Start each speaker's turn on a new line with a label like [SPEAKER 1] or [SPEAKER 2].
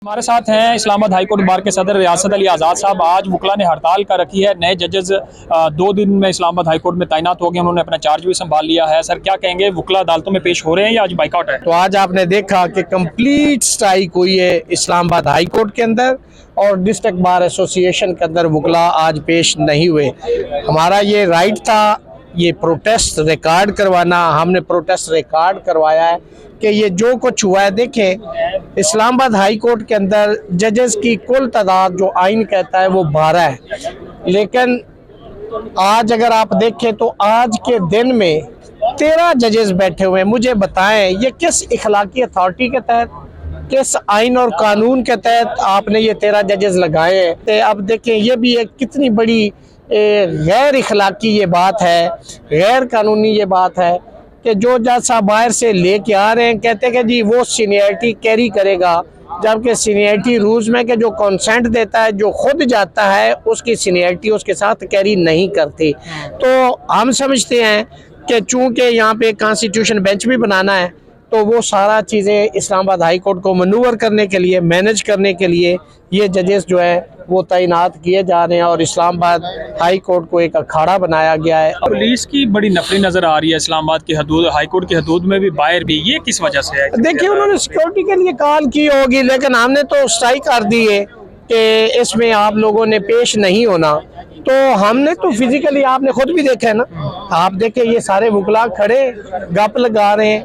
[SPEAKER 1] हमारे साथ हैं इस्लामाबाद हाई कोर्ट बार के सदर रियासत अली आज़ाद साहब। आज वकला ने हड़ताल कर रखी है। नए जजेस 2 दिन में इस्लामाबाद हाई कोर्ट में तैनात हो गए, उन्होंने अपना चार्ज भी संभाल लिया है। सर क्या कहेंगे, वकला अदालतों में पेश हो रहे हैं या आज बाइकआउट है?
[SPEAKER 2] तो आज आपने देखा कि कंप्लीट स्ट्राइक हुई है इस्लामाबाद हाई कोर्ट के अंदर और डिस्ट्रिक्ट बार एसोसिएशन के अंदर वकला आज पेश नहीं हुए। हमारा ये राइट था ये प्रोटेस्ट रिकॉर्ड करवाना, हमने प्रोटेस्ट रिकॉर्ड करवाया है कि ये जो कुछ हुआ है। देखें, इस्लामाबाद हाई कोर्ट के अंदर जजेस की कुल तादाद जो आइन कहता है वो 12 है, लेकिन आज अगर आप देखें तो आज के दिन में 13 जजेस बैठे हुए हैं। मुझे बताएं ये किस इखलाकी अथॉरिटी के तहत, किस आइन और कानून के तहत आपने ये 13 जजेस लगाए हैं? तो अब देखें ये भी एक कितनी बड़ी गैर इखलाकी ये बात है, गैर कानूनी ये बात है कि जो जज साहब बाहर से लेके आ रहे हैं, कहते हैं कि जी वो सीनियरिटी कैरी करेगा, जबकि सीनियरिटी रूल्स में कि जो कंसेंट देता है, जो खुद जाता है, उसकी सीनियरिटी उसके साथ कैरी नहीं करती। तो हम समझते हैं कि चूंकि यहाँ पे कॉन्स्टिट्यूशन बेंच भी बनाना है, तो वो सारा चीज़ें इस्लामाबाद हाई कोर्ट को मनूवर करने के लिए, मैनेज करने के लिए ये जजेस जो है वो तैनात किए जा रहे हैं और इस्लामाबाद हाई कोर्ट को एक अखाड़ा बनाया गया है।
[SPEAKER 1] पुलिस की बड़ी नफरी नजर आ रही है इस्लामाबाद की हदूद, हाई कोर्ट की हदूद में भी, बाहर भी। ये किस वजह से है?
[SPEAKER 2] देखिए, उन्होंने सिक्योरिटी के लिए कॉल की होगी, लेकिन हमने तो स्ट्राइक कर दी है कि इसमें आप लोगों ने पेश नहीं होना। तो हमने तो फिजिकली, आपने खुद भी देखा है ना, आप देखें ये सारे वकला खड़े गप लगा रहे हैं,